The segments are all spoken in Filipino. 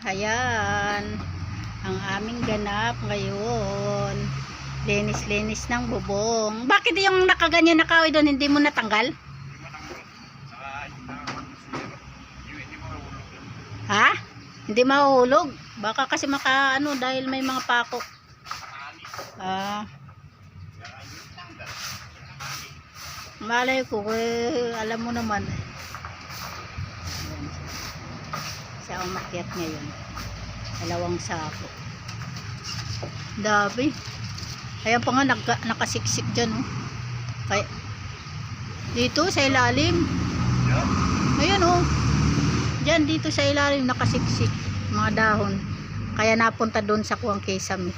Ayan, ang aming ganap ngayon. Linis-linis ng bubong. Bakit yung nakaganyan na kahoy doon hindi mo natanggal? Ha? Hindi mahuhulog? Baka kasi makaano dahil may mga pako. Malay ko, alam mo naman. Siya umakyat ngayon. 2 sako. Dami. Ayan pa nga nakasiksik dyan. Oh. Kaya, dito sa ilalim. Ayan oh. Dyan dito sa ilalim nakasiksik. Mga dahon. Kaya napunta doon sa kuwang kesame.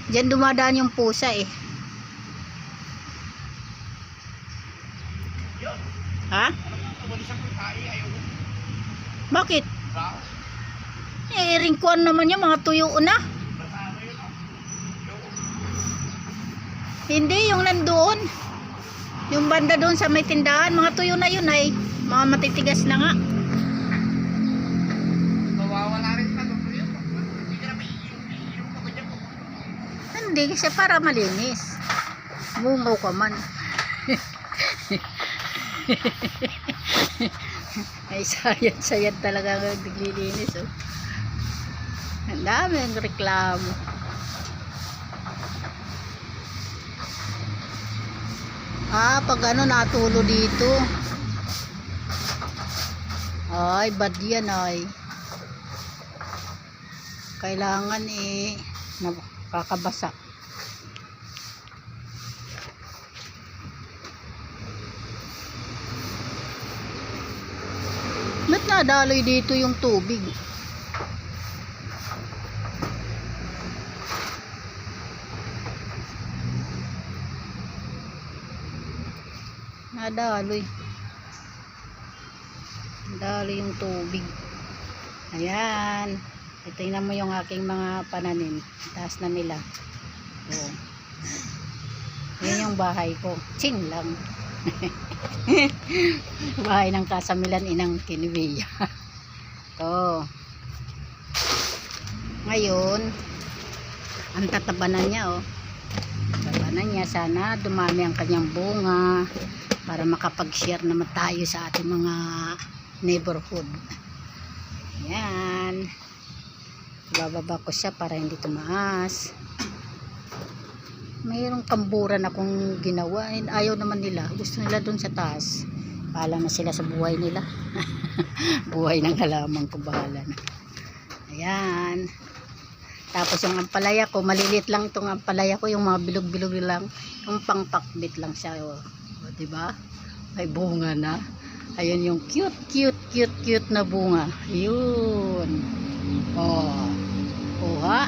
Dyan dumadaan yung pusa eh. Ha? Bakit? Eh, ringkuan naman yan, mga tuyo na. Hindi, yung nandoon. Yung banda doon sa may tindahan, mga tuyo na yun ay. Mga matitigas na nga. Mawawala rin pa doon. Hindi, kasi para malinis. Mungaw ka man. Ay sayad talaga ang naglilinis oh. Ang daming reklamo. Pag ano natulo dito ay bad yan ay kailangan eh kakabasa. Ba't nadaloy dito yung tubig? Nadaloy. Nadaloy yung tubig. Ayan. Tingnan mo yung aking mga pananim. Taas na nila. Oh. Yan yung bahay ko. Ching lang. Bahay ng kasamilan inang Kinibiya. To. Ngayon, ang tatabanan niya oh. Tatabanan niya, sana dumami ang kanyang bunga para makapag-share naman tayo sa ating mga neighborhood. Yan. Bababa ko siya para hindi tumaas. Mayroong kamburan akong ginawa. Ayaw naman nila. Gusto nila dun sa taas. Bahala na sila sa buhay nila. Buhay ng halaman ko. Bahala na. Ayan. Tapos yung ampalaya ko. Malilit lang itong ampalaya ko. Yung mga bilog-bilog lang. Yung pangpakbit lang siya. O, diba? May bunga na. Ayan yung cute na bunga. Yun. Ha?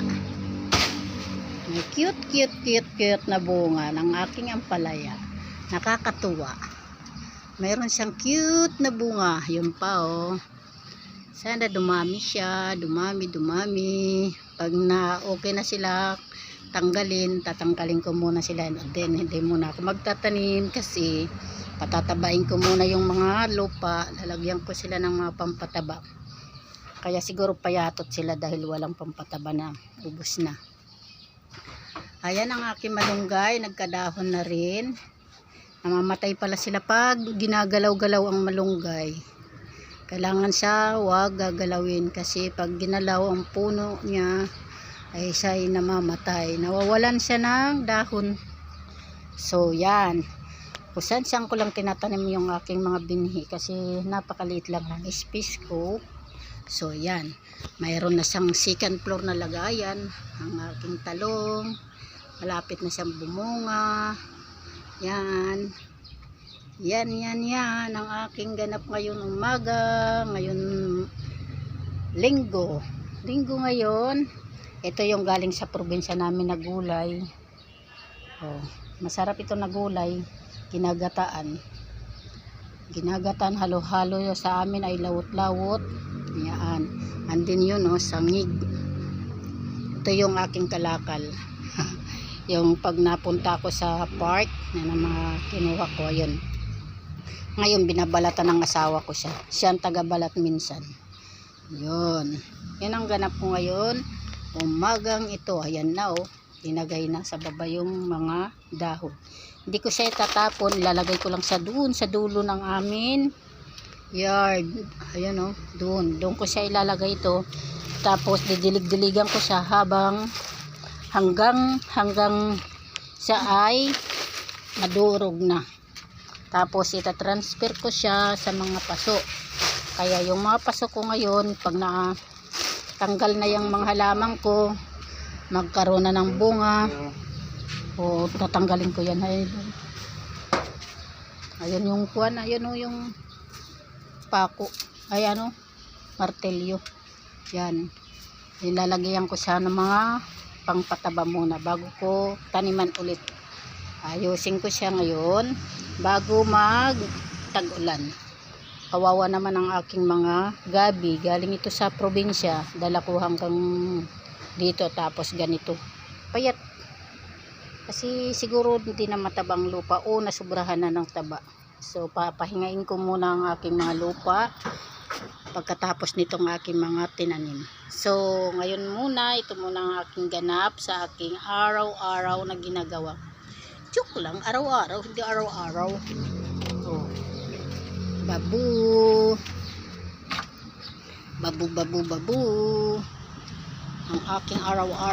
May cute na bunga ng aking ampalaya. Nakakatuwa. Mayroon siyang cute na bunga. Yun pa oh. Sana dumami siya. Dumami. Pag na okay na sila, tatanggalin ko muna sila. And then, hindi muna ako magtatanim kasi patatabain ko muna yung mga lupa. Lalagyan ko sila ng mga pampataba. Kaya siguro payatot sila dahil walang pampataba na. Ubus na. Ayan ang aking malunggay, nagkadahon na rin. Namamatay pala sila pag ginagalaw-galaw ang malunggay. Kailangan siya wag gagalawin kasi pag ginalaw ang puno niya ay siya ay namamatay. Nawawalan siya ng dahon. So yan. Kusan-san ko lang tinatanim yung aking mga binhi kasi napakaliit lang ng space ko. So yan. Mayroon na siyang second floor na lagayan. Ang aking talong. Malapit na siyang bumunga. Yan. Yan ang aking ganap ngayon umaga. Ngayon linggo ngayon. Ito yung galing sa probinsya namin na gulay. Masarap ito na gulay. Ginagataan halo-halo sa amin ay lawot-lawot. Yan. Andin yun sangig. Ito yung aking kalakal. Yung pag napunta ako sa park na mga kinuha ko, yun. Ngayon binabalatan ng asawa ko siya. Siya ang tagabalat minsan. Yun. Yan ang ganap ko ngayon. Umagang ito. Ayan na oh. Tinagay na sa baba yung mga dahon. Hindi ko siya itatapon. Ilalagay ko lang sa doon. Sa dulo ng amin yard. Ayan oh. Doon. Doon ko siya ilalagay ito. Tapos didilig-diligan ko siya habang hanggang siya ay madurog na. Tapos itatransfer ko siya sa mga paso. Kaya yung mga paso ko ngayon, pag natanggal na yung mga halaman ko, magkaroon na ng bunga, o tatanggalin ko yan. Ayun yung kuwan, ayun o yung pako. Ay ano, martelyo. Yan. Nilalagyan ko siya ng mga pangpataba muna bago ko taniman ulit. Ayusin ko siya ngayon bago mag tag-ulan. Kawawa naman ang aking mga gabi. Galing ito sa probinsya. Dala ko hanggang dito. Tapos ganito. Payat. Kasi siguro hindi na matabang lupa o nasubrahan na ng taba. So papahingain ko muna ang aking mga lupa pagkatapos nitong aking mga tinanim. So ngayon muna, ito muna ang aking ganap sa aking araw-araw na ginagawa. Joke lang, araw-araw, hindi araw-araw. Oh. Babu. Babu. Ang aking araw-araw.